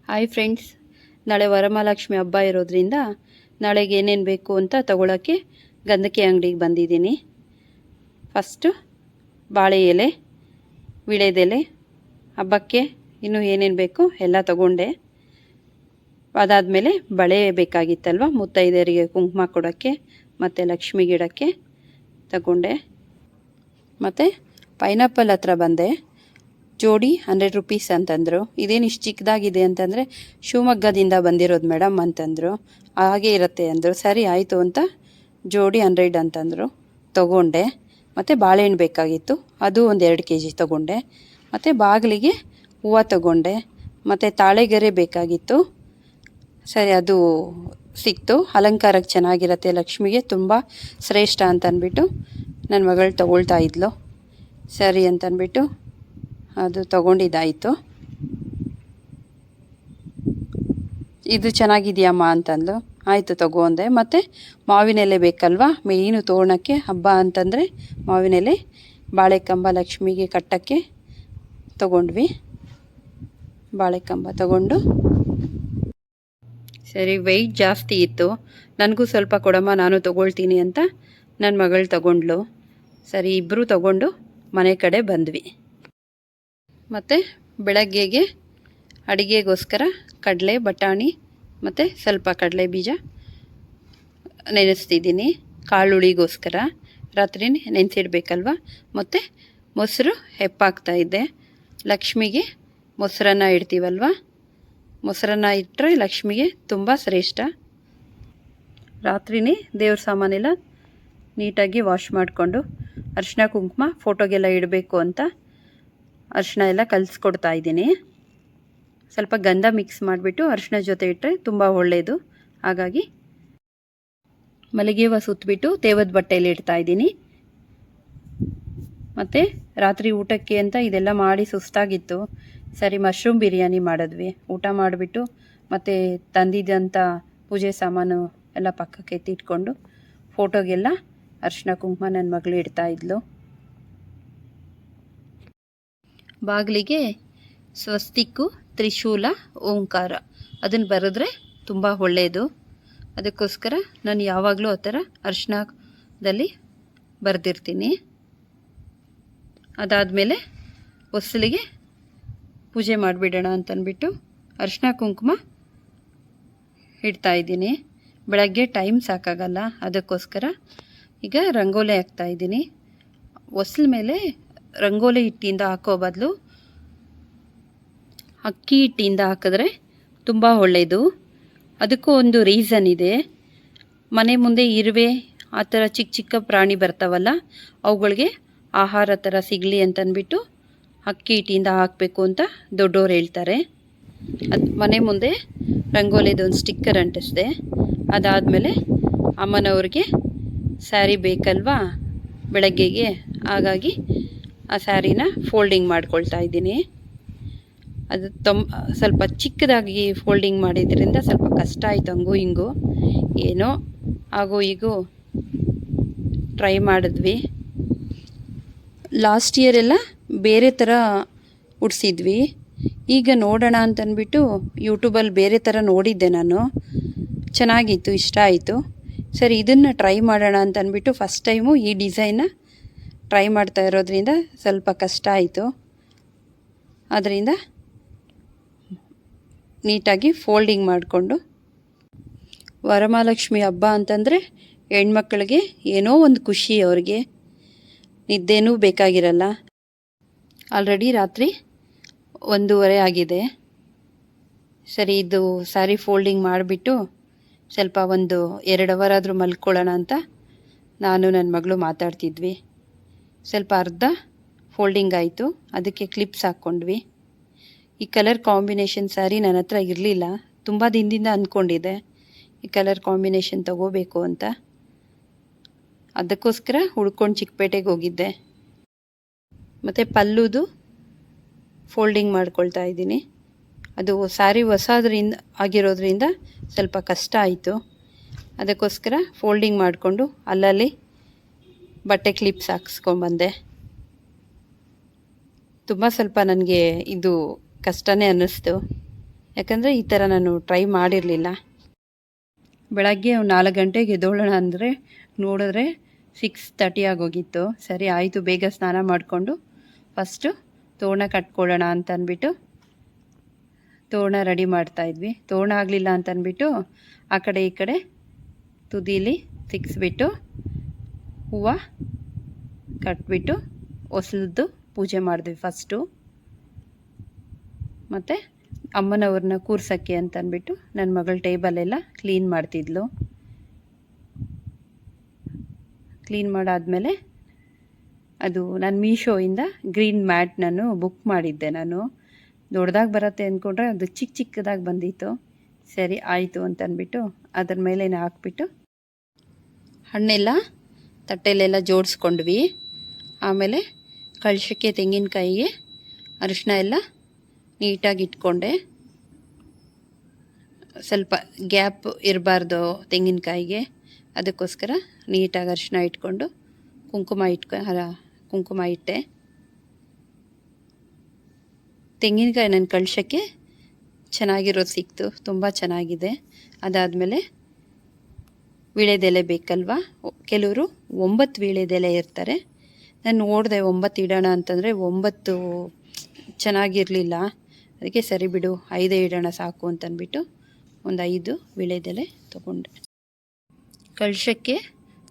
Hi friends, ನಾಳೆ ವರಮಹಾಲಕ್ಷ್ಮಿ ಹಬ್ಬ ಇರೋದ್ರಿಂದ ನಾಳೆಗೆ ಏನೇನು ಬೇಕು ಅಂತ ತಗೊಳ್ಳೋಕ್ಕೆ ಗಂಧಕಿ ಅಂಗಡಿಗೆ ಬಂದಿದ್ದೀನಿ. ಫಸ್ಟು ಬಾಳೆ ಎಲೆ, ವಿಳೆದೆಲೆ, ಹಬ್ಬಕ್ಕೆ ಇನ್ನೂ ಏನೇನು ಬೇಕು ಎಲ್ಲ ತಗೊಂಡೆ. ಅದಾದಮೇಲೆ ಬಳೆ ಬೇಕಾಗಿತ್ತಲ್ವ, ಮುತ್ತೈದೆಯರಿಗೆ ಕುಂಕುಮ ಕೊಡೋಕ್ಕೆ ಮತ್ತು ಲಕ್ಷ್ಮಿ ಗಿಡಕ್ಕೆ ತಗೊಂಡೆ. ಮತ್ತು ಪೈನಾಪಲ್ ಹತ್ರ ಬಂದೆ. ಜೋಡಿ 100 ರೂಪೀಸ್ ಅಂತಂದರು. ಇದೇನು ಇಷ್ಟು ಚಿಕ್ಕದಾಗಿದೆ ಅಂತಂದರೆ ಶಿವಮೊಗ್ಗದಿಂದ ಬಂದಿರೋದು ಮೇಡಮ್ ಅಂತಂದರು. ಹಾಗೆ ಇರುತ್ತೆ ಅಂದರು. ಸರಿ ಆಯಿತು ಅಂತ ಜೋಡಿ 100 ಅಂತಂದರು. ತಗೊಂಡೆ. ಮತ್ತು ಬಾಳೆಹಣ್ಣು ಬೇಕಾಗಿತ್ತು, ಅದು ಒಂದು 2 kg ತಗೊಂಡೆ. ಮತ್ತು ಬಾಗಿಲಿಗೆ ಹೂವು ತಗೊಂಡೆ. ಮತ್ತು ತಾಳೆಗೆರೆ ಬೇಕಾಗಿತ್ತು. ಸರಿ, ಅದು ಸಿಕ್ತು. ಅಲಂಕಾರಕ್ಕೆ ಚೆನ್ನಾಗಿರುತ್ತೆ, ಲಕ್ಷ್ಮಿಗೆ ತುಂಬ ಶ್ರೇಷ್ಠ ಅಂತಂದ್ಬಿಟ್ಟು ನನ್ನ ಮಗಳು ತಗೊಳ್ತಾ ಇದ್ಲು. ಸರಿ ಅಂತಂದ್ಬಿಟ್ಟು ಅದು ತಗೊಂಡಿದ್ದಾಯಿತು. ಇದು ಚೆನ್ನಾಗಿದೆಯಮ್ಮ ಅಂತಂದು ಆಯಿತು ತಗೋ ಅಂದೆ. ಮತ್ತು ಮಾವಿನೆಲೆ ಬೇಕಲ್ವ, ಮೇಯ್ನು ತೋರಣಕ್ಕೆ ಹಬ್ಬ ಅಂತಂದರೆ ಮಾವಿನೆಲೆ. ಬಾಳೆಕಂಬ ಲಕ್ಷ್ಮಿಗೆ ಕಟ್ಟೋಕ್ಕೆ ತಗೊಂಡ್ವಿ. ಬಾಳೆಕಂಬ ತಗೊಂಡು ಸರಿ, ವೆಯ್ಟ್ ಜಾಸ್ತಿ ಇತ್ತು. ನನಗೂ ಸ್ವಲ್ಪ ಕೊಡಮ್ಮ, ನಾನು ತಗೊಳ್ತೀನಿ ಅಂತ ನನ್ನ ಮಗಳು ತಗೊಂಡ್ಲು. ಸರಿ, ಇಬ್ಬರು ತಗೊಂಡು ಮನೆ ಕಡೆ ಬಂದ್ವಿ. ಮತ್ತು ಬೆಳಗ್ಗೆಗೆ ಅಡುಗೆಗೋಸ್ಕರ ಕಡಲೆ, ಬಟಾಣಿ ಮತ್ತು ಸ್ವಲ್ಪ ಕಡಲೆ ಬೀಜ ನೆನೆಸ್ತಿದ್ದೀನಿ. ಕಾಳುಳಿಗೋಸ್ಕರ ರಾತ್ರಿ ನೆನೆಸಿಡ್ಬೇಕಲ್ವ. ಮತ್ತು ಮೊಸರು ಹೆಪ್ಪಾಕ್ತಾಯಿದ್ದೆ. ಲಕ್ಷ್ಮಿಗೆ ಮೊಸರನ್ನ ಇಡ್ತೀವಲ್ವ, ಮೊಸರನ್ನ ಇಟ್ಟರೆ ಲಕ್ಷ್ಮಿಗೆ ತುಂಬ ಶ್ರೇಷ್ಠ. ರಾತ್ರಿನೇ ದೇವ್ರ ಸಾಮಾನೆಲ್ಲ ನೀಟಾಗಿ ವಾಶ್ ಮಾಡಿಕೊಂಡು ಅರಿಶಿನ ಕುಂಕುಮ ಫೋಟೋಗೆಲ್ಲ ಇಡಬೇಕು ಅಂತ ಅರಿಶಿನ ಎಲ್ಲ ಕಲಿಸ್ಕೊಡ್ತಾ ಇದ್ದೀನಿ. ಸ್ವಲ್ಪ ಗಂಧ ಮಿಕ್ಸ್ ಮಾಡಿಬಿಟ್ಟು ಅರಿಶಿನ ಜೊತೆ ಇಟ್ಟರೆ ತುಂಬ ಒಳ್ಳೆಯದು. ಹಾಗಾಗಿ ಮಲ್ಲಿಗೆ ಹೂವು ಸುತ್ತಬಿಟ್ಟು ತೇವದ ಬಟ್ಟೆಯಲ್ಲಿ ಇಡ್ತಾ ಇದ್ದೀನಿ. ಮತ್ತು ರಾತ್ರಿ ಊಟಕ್ಕೆ ಅಂತ ಇದೆಲ್ಲ ಮಾಡಿ ಸುಸ್ತಾಗಿತ್ತು. ಸರಿ, ಮಶ್ರೂಮ್ ಬಿರಿಯಾನಿ ಮಾಡಿದ್ವಿ. ಊಟ ಮಾಡಿಬಿಟ್ಟು ಮತ್ತು ತಂದಿದ್ದಂಥ ಪೂಜೆ ಸಾಮಾನು ಎಲ್ಲ ಪಕ್ಕಕ್ಕೆ ಎತ್ತಿಟ್ಕೊಂಡು ಫೋಟೋಗೆಲ್ಲ ಅರಿಶಿನ ಕುಂಕುಮ ನನ್ನ ಮಗಳು ಇಡ್ತಾ ಇದ್ಲು. ಬಾಗಿಲಿಗೆ ಸ್ವಸ್ತಿಕ್ಕು, ತ್ರಿಶೂಲ, ಓಂಕಾರ ಅದನ್ನು ಬರೆದ್ರೆ ತುಂಬ ಒಳ್ಳೆಯದು. ಅದಕ್ಕೋಸ್ಕರ ನಾನು ಯಾವಾಗಲೂ ಆ ಥರ ಅರಿಶಿನದಲ್ಲಿ ಬರೆದಿರ್ತೀನಿ. ಅದಾದಮೇಲೆ ಹೊಸಲಿಗೆ ಪೂಜೆ ಮಾಡಿಬಿಡೋಣ ಅಂತಂದ್ಬಿಟ್ಟು ಅರಿಶಿನ ಕುಂಕುಮ ಇಡ್ತಾಯಿದ್ದೀನಿ. ಬೆಳಗ್ಗೆ ಟೈಮ್ ಸಾಕಾಗಲ್ಲ, ಅದಕ್ಕೋಸ್ಕರ ಈಗ ರಂಗೋಲಿ ಹಾಕ್ತಾಯಿದ್ದೀನಿ. ಹೊಸ್ಲ ಮೇಲೆ ರಂಗೋಲಿ ಹಿಟ್ಟಿಂದ ಹಾಕೋ ಬದಲು ಅಕ್ಕಿ ಹಿಟ್ಟಿಂದ ಹಾಕಿದ್ರೆ ತುಂಬ ಒಳ್ಳೆಯದು. ಅದಕ್ಕೂ ಒಂದು ರೀಸನ್ ಇದೆ. ಮನೆ ಮುಂದೆ ಇರುವೆ ಆ ಥರ ಚಿಕ್ಕ ಚಿಕ್ಕ ಪ್ರಾಣಿ ಬರ್ತಾವಲ್ಲ, ಅವುಗಳಿಗೆ ಆಹಾರ ಥರ ಸಿಗಲಿ ಅಂತಂದ್ಬಿಟ್ಟು ಅಕ್ಕಿ ಹಿಟ್ಟಿಂದ ಹಾಕಬೇಕು ಅಂತ ದೊಡ್ಡೋರು ಹೇಳ್ತಾರೆ. ಅದು ಮನೆ ಮುಂದೆ ರಂಗೋಲಿದೊಂದು ಸ್ಟಿಕ್ಕರ್ ಅಂಟಿಸಿದೆ. ಅದಾದಮೇಲೆ ಅಮ್ಮನವ್ರಿಗೆ ಸ್ಯಾರಿ ಬೇಕಲ್ವಾ ಬೆಳಗ್ಗೆಗೆ, ಹಾಗಾಗಿ ಆ ಸ್ಯಾರಿನ ಫೋಲ್ಡಿಂಗ್ ಮಾಡ್ಕೊಳ್ತಾ ಇದ್ದೀನಿ. ಅದು ಸ್ವಲ್ಪ ಚಿಕ್ಕದಾಗಿ ಫೋಲ್ಡಿಂಗ್ ಮಾಡಿದ್ರಿಂದ ಸ್ವಲ್ಪ ಕಷ್ಟ ಆಯಿತು. ಹಂಗೂ ಹಿಂಗೂ ಏನೋ ಆಗೋ ಈಗೂ ಟ್ರೈ ಮಾಡಿದ್ವಿ. ಲಾಸ್ಟ್ ಇಯರ್ ಎಲ್ಲ ಬೇರೆ ಥರ ಉಡಿಸಿದ್ವಿ. ಈಗ ನೋಡೋಣ ಅಂತಂದ್ಬಿಟ್ಟು ಯೂಟ್ಯೂಬಲ್ಲಿ ಬೇರೆ ಥರ ನೋಡಿದ್ದೆ ನಾನು. ಚೆನ್ನಾಗಿತ್ತು, ಇಷ್ಟ ಆಯಿತು. ಸರಿ, ಇದನ್ನು ಟ್ರೈ ಮಾಡೋಣ ಅಂತಂದ್ಬಿಟ್ಟು ಫಸ್ಟ್ ಟೈಮು ಈ ಡಿಸೈನ್ನ ಟ್ರೈ ಮಾಡ್ತಾ ಇರೋದ್ರಿಂದ ಸ್ವಲ್ಪ ಕಷ್ಟ ಆಯಿತು. ಅದರಿಂದ ನೀಟಾಗಿ ಫೋಲ್ಡಿಂಗ್ ಮಾಡಿಕೊಂಡು, ವರಮಹಾಲಕ್ಷ್ಮಿ ಹಬ್ಬ ಅಂತಂದರೆ ಹೆಣ್ಮಕ್ಳಿಗೆ ಏನೋ ಒಂದು ಖುಷಿ. ಅವ್ರಿಗೆ ನಿದ್ದೆನೂ ಬೇಕಾಗಿರಲ್ಲ. ಆಲ್ರೆಡಿ ರಾತ್ರಿ 1:30 ಆಗಿದೆ. ಸರಿ, ಇದು ಸ್ಯಾರಿ ಫೋಲ್ಡಿಂಗ್ ಮಾಡಿಬಿಟ್ಟು ಸ್ವಲ್ಪ ಒಂದು 2 ಅವರ್ ಆದರೂ ಮಲ್ಕೊಳ್ಳೋಣ ಅಂತ ನಾನು ನನ್ನ ಮಗಳು ಮಾತಾಡ್ತಿದ್ವಿ. ಸ್ವಲ್ಪ ಅರ್ಧ ಫೋಲ್ಡಿಂಗ್ ಆಯಿತು, ಅದಕ್ಕೆ ಕ್ಲಿಪ್ಸ್ ಹಾಕ್ಕೊಂಡ್ವಿ. ಈ ಕಲರ್ ಕಾಂಬಿನೇಷನ್ ಸ್ಯಾರಿ ನನ್ನ ಹತ್ರ ಇರಲಿಲ್ಲ. ತುಂಬ ದಿನದಿಂದ ಅಂದ್ಕೊಂಡಿದ್ದೆ ಈ ಕಲರ್ ಕಾಂಬಿನೇಷನ್ ತಗೋಬೇಕು ಅಂತ. ಅದಕ್ಕೋಸ್ಕರ ಹುಡ್ಕೊಂಡು ಚಿಕ್ಕಪೇಟೆಗೆ ಹೋಗಿದ್ದೆ. ಮತ್ತು ಪಲ್ಲುದು ಫೋಲ್ಡಿಂಗ್ ಮಾಡ್ಕೊಳ್ತಾ ಇದ್ದೀನಿ. ಅದು ಸ್ಯಾರಿ ಹೊಸದ್ರಿಂದ ಆಗಿರೋದ್ರಿಂದ ಸ್ವಲ್ಪ ಕಷ್ಟ ಆಯಿತು. ಅದಕ್ಕೋಸ್ಕರ ಫೋಲ್ಡಿಂಗ್ ಮಾಡಿಕೊಂಡು ಅಲ್ಲಲ್ಲಿ ಬಟ್ಟೆ ಕ್ಲಿಪ್ಸ್ ಹಾಕ್ಸ್ಕೊಂಬಂದೆ. ತುಂಬ ಸ್ವಲ್ಪ ನನಗೆ ಇದು ಕಷ್ಟನೇ ಅನ್ನಿಸ್ತು. ಯಾಕಂದರೆ ಈ ಥರ ನಾನು ಟ್ರೈ ಮಾಡಿರಲಿಲ್ಲ. ಬೆಳಗ್ಗೆ 4 ಗಂಟೆಗೆ ಎದ್ದೋಳೋಣ ಅಂದರೆ ನೋಡಿದ್ರೆ 6:30 ಆಗೋಗಿತ್ತು. ಸರಿ ಆಯಿತು, ಬೇಗ ಸ್ನಾನ ಮಾಡಿಕೊಂಡು ಫಸ್ಟು ತೋರಣ ಕಟ್ಕೊಳ್ಳೋಣ ಅಂತ ಅಂದ್ಬಿಟ್ಟು ತೋರಣ ರೆಡಿ ಮಾಡ್ತಾಯಿದ್ವಿ. ತೋರಣ ಆಗಲಿಲ್ಲ ಅಂತಂದ್ಬಿಟ್ಟು ಆ ಕಡೆ ಈ ಕಡೆ ತುದೀಲಿ ಸಿಕ್ಕಿಸ್ಬಿಟ್ಟು ಹೂವು ಕಟ್ಬಿಟ್ಟು ಹೊಸಲದ್ದು ಪೂಜೆ ಮಾಡಿದ್ವಿ ಫಸ್ಟು. ಮತ್ತು ಅಮ್ಮನವ್ರನ್ನ ಕೂರ್ಸೋಕ್ಕೆ ಅಂತ ಅಂದ್ಬಿಟ್ಟು ನನ್ನ ಮಗಳ ಟೇಬಲೆಲ್ಲ ಕ್ಲೀನ್ ಮಾಡ್ತಿದ್ಲು. ಕ್ಲೀನ್ ಮಾಡಾದಮೇಲೆ ಅದು ನಾನು ಮೀಶೋಯಿಂದ ಗ್ರೀನ್ ಮ್ಯಾಟ್ ನಾನು ಬುಕ್ ಮಾಡಿದ್ದೆ. ನಾನು ದೊಡ್ಡದಾಗಿ ಬರುತ್ತೆ ಅಂದ್ಕೊಂಡ್ರೆ ಅದು ಚಿಕ್ಕದಾಗಿ ಬಂದಿತ್ತು. ಸರಿ ಆಯಿತು ಅಂತ ಅಂದ್ಬಿಟ್ಟು ಅದ್ರ ಮೇಲೆ ಹಾಕ್ಬಿಟ್ಟು ಹಣ್ಣೆಲ್ಲ ತಟ್ಟೆಲೆಲ್ಲ ಜೋಡಿಸ್ಕೊಂಡ್ವಿ. ಆಮೇಲೆ ಕಳಶಕ್ಕೆ ತೆಂಗಿನಕಾಯಿಗೆ ಅರಿಶಿನ ಎಲ್ಲ ನೀಟಾಗಿ ಇಟ್ಕೊಂಡೆ. ಸ್ವಲ್ಪ ಗ್ಯಾಪ್ ಇರಬಾರ್ದು ತೆಂಗಿನಕಾಯಿಗೆ, ಅದಕ್ಕೋಸ್ಕರ ನೀಟಾಗಿ ಅರಿಶಿನ ಇಟ್ಕೊಂಡು ಕುಂಕುಮ ಇಟ್ಟೆ. ತೆಂಗಿನಕಾಯಿ ನನ್ನ ಕಳಶಕ್ಕೆ ಚೆನ್ನಾಗಿರೋದು ಸಿಕ್ತು, ತುಂಬ ಚೆನ್ನಾಗಿದೆ. ಅದಾದಮೇಲೆ ವೀಳ್ಯದೆಲೆ ಬೇಕಲ್ವಾ, ಕೆಲವರು 9 ವೀಳ್ಯದೆಲೆ ಇರ್ತಾರೆ. ನಾನು ನೋಡಿದೆ 9 ಇಡೋಣ ಅಂತಂದರೆ 9 ಚೆನ್ನಾಗಿರಲಿಲ್ಲ. ಅದಕ್ಕೆ ಸರಿ ಬಿಡು 5 ಇಡೋಣ ಸಾಕು ಅಂತಂದ್ಬಿಟ್ಟು ಒಂದು 5 ವೀಳ್ಯದೆಲೆ ತೊಗೊಂಡೆ. ಕಳಶಕ್ಕೆ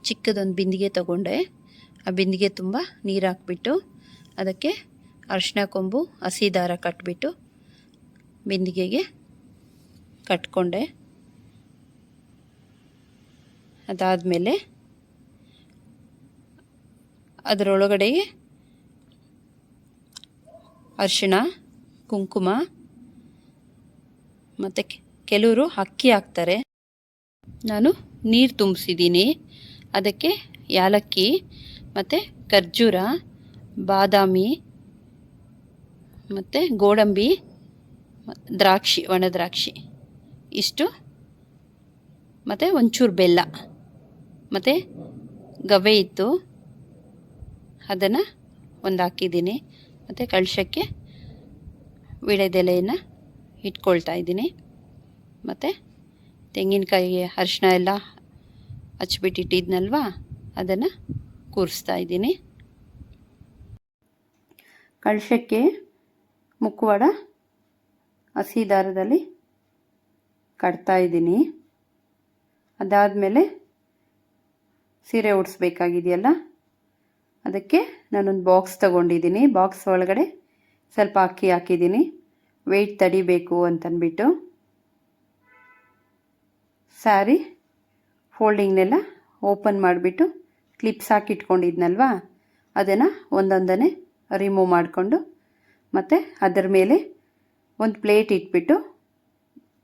ಚಿಕ್ಕದೊಂದು ಬಿಂದಿಗೆ ತೊಗೊಂಡೆ. ಆ ಬಿಂದಿಗೆ ತುಂಬ ನೀರು ಹಾಕ್ಬಿಟ್ಟು ಅದಕ್ಕೆ ಅರಿಶಿನ ಕೊಂಬು ಹಸಿ ದಾರ ಕಟ್ಬಿಟ್ಟು ಬಿಂದಿಗೆಗೆ ಕಟ್ಕೊಂಡೆ. ಅದಾದಮೇಲೆ ಅದರೊಳಗಡೆಗೆ ಅರಿಶಿಣ, ಕುಂಕುಮ ಮತ್ತು ಕೆಲವರು ಅಕ್ಕಿ ಹಾಕ್ತಾರೆ. ನಾನು ನೀರು ತುಂಬಿಸಿದ್ದೀನಿ. ಅದಕ್ಕೆ ಯಾಲಕ್ಕಿ ಮತ್ತು ಖರ್ಜೂರ, ಬಾದಾಮಿ ಮತ್ತು ಗೋಡಂಬಿ, ದ್ರಾಕ್ಷಿ, ಒಣ ದ್ರಾಕ್ಷಿ ಇಷ್ಟು, ಮತ್ತು ಒಂಚೂರು ಬೆಲ್ಲ ಮತ್ತು ಗವೆ ಇತ್ತು, ಅದನ್ನು ಒಂದು ಹಾಕಿದ್ದೀನಿ. ಮತ್ತು ಕಳಶಕ್ಕೆ ವೀಳ್ಯದೆಲೆಯನ್ನು ಇಟ್ಕೊಳ್ತಾ ಇದ್ದೀನಿ. ಮತ್ತು ತೆಂಗಿನಕಾಯಿಗೆ ಅರಿಶಿನ ಎಲ್ಲ ಹಚ್ಬಿಟ್ಟಿಟ್ಟಿದ್ನಲ್ವ, ಅದನ್ನು ಕೂರಿಸ್ತಾ ಇದ್ದೀನಿ. ಕಳಶಕ್ಕೆ ಮುಖವಾಡ ಹಸಿ ದಾರದಲ್ಲಿ ಕಟ್ತಾ ಇದ್ದೀನಿ. ಅದಾದಮೇಲೆ ಸೀರೆ ಉಡಿಸ್ಬೇಕಾಗಿದೆಯಲ್ಲ, ಅದಕ್ಕೆ ನಾನೊಂದು ಬಾಕ್ಸ್ ತೊಗೊಂಡಿದ್ದೀನಿ. ಬಾಕ್ಸ್ ಒಳಗಡೆ ಸ್ವಲ್ಪ ಅಕ್ಕಿ ಹಾಕಿದ್ದೀನಿ, ವೆಯ್ಟ್ ತಡಿಬೇಕು ಅಂತಂದ್ಬಿಟ್ಟು. ಸ್ಯಾರಿ ಫೋಲ್ಡಿಂಗ್ನೆಲ್ಲ ಓಪನ್ ಮಾಡಿಬಿಟ್ಟು ಕ್ಲಿಪ್ಸ್ ಹಾಕಿಟ್ಕೊಂಡಿದ್ನಲ್ವ, ಅದನ್ನು ಒಂದೊಂದನೇ ರಿಮೂವ್ ಮಾಡಿಕೊಂಡು ಮತ್ತು ಅದರ ಮೇಲೆ ಒಂದು ಪ್ಲೇಟ್ ಇಟ್ಬಿಟ್ಟು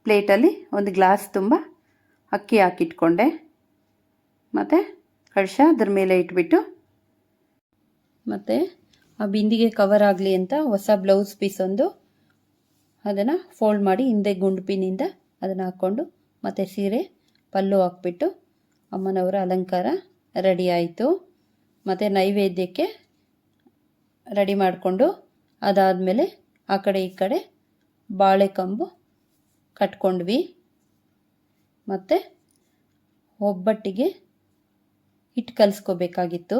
ಪ್ಲೇಟಲ್ಲಿ ಒಂದು ಗ್ಲಾಸ್ ತುಂಬ ಅಕ್ಕಿ ಹಾಕಿಟ್ಕೊಂಡೆ. ಮತ್ತು ಕಳಶ ಅದ್ರ ಮೇಲೆ ಇಟ್ಬಿಟ್ಟು ಮತ್ತು ಆ ಬಿಂದಿಗೆ ಕವರ್ ಆಗಲಿ ಅಂತ ಹೊಸ ಬ್ಲೌಸ್ ಪೀಸ್ ಒಂದು ಅದನ್ನು ಫೋಲ್ಡ್ ಮಾಡಿ ಹಿಂದೆ ಗುಂಡು ಪಿನ್ನಿಂದ ಅದನ್ನು ಹಾಕ್ಕೊಂಡು ಮತ್ತು ಸೀರೆ ಪಲ್ಲು ಹಾಕ್ಬಿಟ್ಟು ಅಮ್ಮನವರ ಅಲಂಕಾರ ರೆಡಿ ಆಯಿತು. ಮತ್ತು ನೈವೇದ್ಯಕ್ಕೆ ರೆಡಿ ಮಾಡಿಕೊಂಡು ಅದಾದಮೇಲೆ ಆ ಕಡೆ ಈ ಕಡೆ ಬಾಳೆಕಂಬು ಕಟ್ಕೊಂಡ್ವಿ. ಮತ್ತು ಒಬ್ಬಟ್ಟಿಗೆ ಹಿಟ್ಟು ಕಲಿಸ್ಕೋಬೇಕಾಗಿತ್ತು.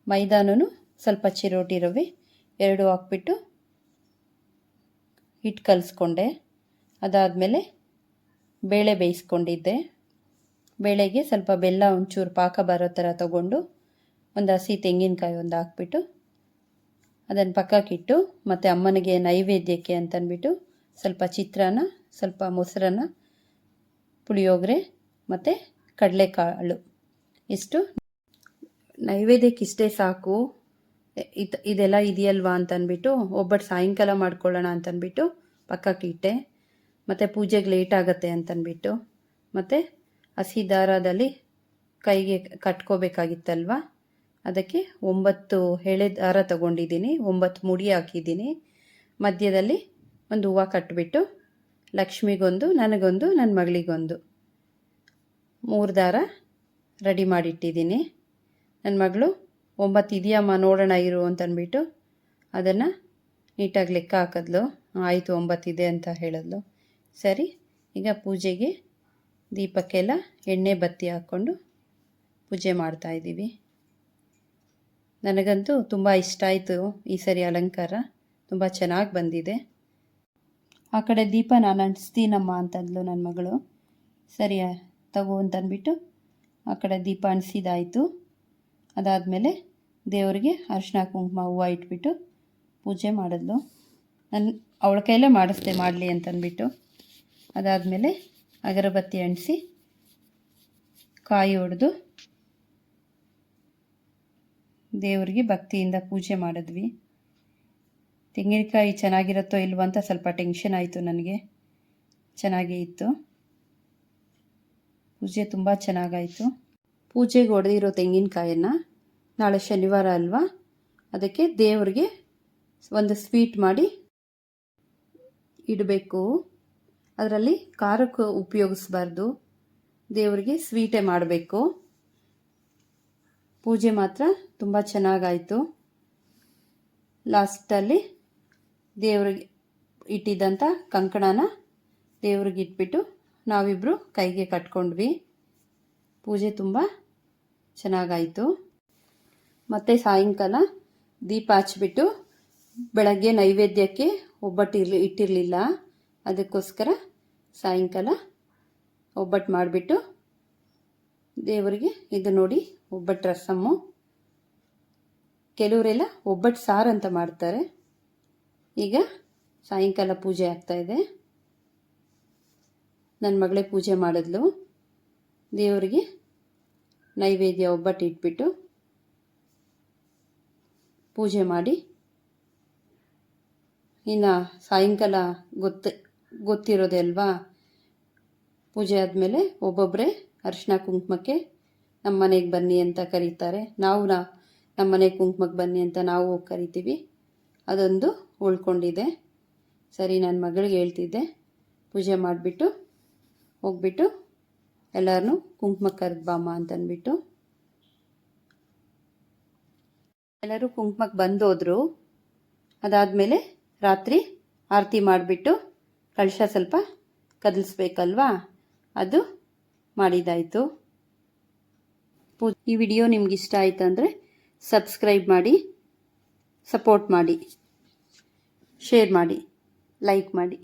ಮೈದಾನೂ ಸ್ವಲ್ಪ ಚಿರೋಟಿ ರವೆ 2 ಹಾಕ್ಬಿಟ್ಟು ಹಿಟ್ಟು ಕಲಿಸ್ಕೊಂಡೆ. ಅದಾದಮೇಲೆ ಬೇಳೆ ಬೇಯಿಸ್ಕೊಂಡಿದ್ದೆ. ಬೇಳೆಗೆ ಸ್ವಲ್ಪ ಬೆಲ್ಲ ಒಂಚೂರು ಪಾಕ ಬರೋ ಥರ ತೊಗೊಂಡು ಒಂದು ಹಸಿ ತೆಂಗಿನಕಾಯಿ ಒಂದು ಹಾಕ್ಬಿಟ್ಟು ಅದನ್ನು ಪಕ್ಕಕ್ಕಿಟ್ಟು, ಮತ್ತು ಅಮ್ಮನಿಗೆ ನೈವೇದ್ಯಕ್ಕೆ ಅಂತಂದ್ಬಿಟ್ಟು ಸ್ವಲ್ಪ ಚಿತ್ರಾನ್ನ, ಸ್ವಲ್ಪ ಮೊಸರನ್ನ, ಪುಳಿಯೋಗರೆ ಮತ್ತು ಕಡಲೆಕಾಳು ಇಷ್ಟು ನೈವೇದ್ಯಕ್ಕೆ ಇಷ್ಟೇ ಸಾಕು. ಇದೆಲ್ಲ ಇದೆಯಲ್ವಾ ಅಂತಂದ್ಬಿಟ್ಟು ಒಬ್ಬಟ್ಟು ಸಾಯಂಕಾಲ ಮಾಡ್ಕೊಳ್ಳೋಣ ಅಂತಂದ್ಬಿಟ್ಟು ಪಕ್ಕಕ್ಕೆ ಇಟ್ಟೆ. ಮತ್ತು ಪೂಜೆಗೆ ಲೇಟ್ ಆಗುತ್ತೆ ಅಂತಂದ್ಬಿಟ್ಟು ಮತ್ತು ಹಸಿ ದಾರದಲ್ಲಿ ಕೈಗೆ ಕಟ್ಕೋಬೇಕಾಗಿತ್ತಲ್ವ, ಅದಕ್ಕೆ 9 ಎಳೆ ದಾರ ತೊಗೊಂಡಿದ್ದೀನಿ, 9 ಮುಡಿ ಹಾಕಿದ್ದೀನಿ. ಮಧ್ಯದಲ್ಲಿ ಒಂದು ಹೂವು ಕಟ್ಟಿಬಿಟ್ಟು ಲಕ್ಷ್ಮಿಗೊಂದು, ನನಗೊಂದು, ನನ್ನ ಮಗಳಿಗೊಂದು 3 ದಾರ ರೆಡಿ ಮಾಡಿಟ್ಟಿದ್ದೀನಿ. ನನ್ನ ಮಗಳು 9 ಇದೆಯಮ್ಮ ನೋಡೋಣ ಇರು ಅಂತಂದ್ಬಿಟ್ಟು ಅದನ್ನು ನೀಟಾಗಿ ಲೆಕ್ಕ ಹಾಕಿದ್ಲು. ಆಯಿತು 9 ಇದೆ ಅಂತ ಹೇಳಿದ್ಲು. ಸರಿ, ಈಗ ಪೂಜೆಗೆ ದೀಪಕ್ಕೆಲ್ಲ ಎಣ್ಣೆ ಬತ್ತಿ ಹಾಕ್ಕೊಂಡು ಪೂಜೆ ಮಾಡ್ತಾಯಿದ್ದೀವಿ. ನನಗಂತೂ ತುಂಬ ಇಷ್ಟ ಆಯಿತು ಈ ಸರಿ ಅಲಂಕಾರ, ತುಂಬ ಚೆನ್ನಾಗಿ ಬಂದಿದೆ. ಆ ಕಡೆ ದೀಪ ನಾನು ಅಂಟಿಸ್ತೀನಮ್ಮ ಅಂತಂದ್ಲು ನನ್ನ ಮಗಳು. ಸರಿ ತಗೋ ಅಂತಂದ್ಬಿಟ್ಟು ಆ ಕಡೆ ದೀಪ ಅಂಟಿಸಿದಾಯಿತು. ಅದಾದಮೇಲೆ ದೇವರಿಗೆ ಅರಿಶಿನ ಕುಂಕುಮ ಹೂವು ಇಟ್ಬಿಟ್ಟು ಪೂಜೆ ಮಾಡಿದ್ಲು. ಅವಳ ಕೈಲೇ ಮಾಡಿಸ್ದೆ ಮಾಡಲಿ ಅಂತಂದ್ಬಿಟ್ಟು. ಅದಾದಮೇಲೆ ಅಗರಬತ್ತಿ ಅಂಟಿಸಿ ಕಾಯಿ ಹೊಡೆದು ದೇವರಿಗೆ ಭಕ್ತಿಯಿಂದ ಪೂಜೆ ಮಾಡಿದ್ವಿ. ತೆಂಗಿನಕಾಯಿ ಚೆನ್ನಾಗಿರುತ್ತೋ ಇಲ್ವೋ ಅಂತ ಸ್ವಲ್ಪ ಟೆನ್ಷನ್ ಆಯಿತು ನನಗೆ. ಚೆನ್ನಾಗೇ ಇತ್ತು. ಪೂಜೆ ತುಂಬ ಚೆನ್ನಾಗಾಯಿತು. ಪೂಜೆಗೆ ಹೊಡೆದಿರೋ ತೆಂಗಿನಕಾಯನ್ನು ನಾಳೆ ಶನಿವಾರ ಅಲ್ವಾ, ಅದಕ್ಕೆ ದೇವರಿಗೆ ಒಂದು ಸ್ವೀಟ್ ಮಾಡಿ ಇಡಬೇಕು. ಅದರಲ್ಲಿ ಖಾರಕ್ಕೆ ಉಪಯೋಗಿಸ್ಬಾರ್ದು, ದೇವರಿಗೆ ಸ್ವೀಟೇ ಮಾಡಬೇಕು. ಪೂಜೆ ಮಾತ್ರ ತುಂಬ ಚೆನ್ನಾಗಾಯಿತು. ಲಾಸ್ಟಲ್ಲಿ ದೇವರಿಗೆ ಇಟ್ಟಿದ್ದಂಥ ಕಂಕಣನ ದೇವ್ರಿಗೆ ಇಟ್ಬಿಟ್ಟು ನಾವಿಬ್ಬರು ಕೈಗೆ ಕಟ್ಕೊಂಡ್ವಿ. ಪೂಜೆ ತುಂಬ ಚೆನ್ನಾಗಾಯಿತು. ಮತ್ತು ಸಾಯಂಕಾಲ ದೀಪ ಹಚ್ಬಿಟ್ಟು ಬೆಳಗ್ಗೆ ನೈವೇದ್ಯಕ್ಕೆ ಒಬ್ಬಟ್ಟು ಇಟ್ಟಿರಲಿಲ್ಲ, ಅದಕ್ಕೋಸ್ಕರ ಸಾಯಂಕಾಲ ಒಬ್ಬಟ್ಟು ಮಾಡಿಬಿಟ್ಟು ದೇವರಿಗೆ ಇದು ನೋಡಿ ಒಬ್ಬಟ್ಟು ರಸಮ್ಮು. ಕೆಲವರೆಲ್ಲ ಒಬ್ಬಟ್ಟು ಸಾರು ಅಂತ ಮಾಡ್ತಾರೆ. ಈಗ ಸಾಯಂಕಾಲ ಪೂಜೆ ಆಗ್ತಾಯಿದೆ. ನನ್ನ ಮಗಳೇ ಪೂಜೆ ಮಾಡಿದ್ಲು. ದೇವರಿಗೆ ನೈವೇದ್ಯ ಒಬ್ಬಟ್ಟು ಇಟ್ಬಿಟ್ಟು ಪೂಜೆ ಮಾಡಿ, ಇನ್ನು ಸಾಯಂಕಾಲ ಗೊತ್ತಿರೋದೆ ಅಲ್ವಾ, ಪೂಜೆ ಆದಮೇಲೆ ಒಬ್ಬೊಬ್ಬರೇ ಅರಿಶಿನ ಕುಂಕುಮಕ್ಕೆ ನಮ್ಮ ಮನೆಗೆ ಬನ್ನಿ ಅಂತ ಕರೀತಾರೆ. ನಾವು ನಮ್ಮ ಮನೆಗೆ ಕುಂಕುಮಕ್ಕೆ ಬನ್ನಿ ಅಂತ ನಾವು ಹೋಗಿ ಕರಿತೀವಿ. ಅದೊಂದು ಉಳ್ಕೊಂಡಿದೆ. ಸರಿ, ನನ್ನ ಮಗಳಿಗೆ ಹೇಳ್ತಿದ್ದೆ ಪೂಜೆ ಮಾಡಿಬಿಟ್ಟು ಹೋಗ್ಬಿಟ್ಟು ಎಲ್ಲರನ್ನೂ ಕುಂಕುಮಕ್ಕೆ ಕರೆದು ಬಾಮ್ಮ ಅಂತಂದ್ಬಿಟ್ಟು. ಎಲ್ಲರೂ ಕುಂಕುಮಕ್ಕೆ ಬಂದೋದ್ರು. ಅದಾದಮೇಲೆ ರಾತ್ರಿ ಆರತಿ ಮಾಡಿಬಿಟ್ಟು ಕಳಶ ಸ್ವಲ್ಪ ಕದಲಿಸ್ಬೇಕಲ್ವಾ, ಅದು ಮಾಡಿದ್ದಾಯಿತು. ಈ ವಿಡಿಯೋ ನಿಮ್ಗೆ ಇಷ್ಟ ಆಯಿತು ಅಂದರೆ ಸಬ್ಸ್ಕ್ರೈಬ್ ಮಾಡಿ, ಸಪೋರ್ಟ್ ಮಾಡಿ, ಶೇರ್ ಮಾಡಿ, ಲೈಕ್ ಮಾಡಿ.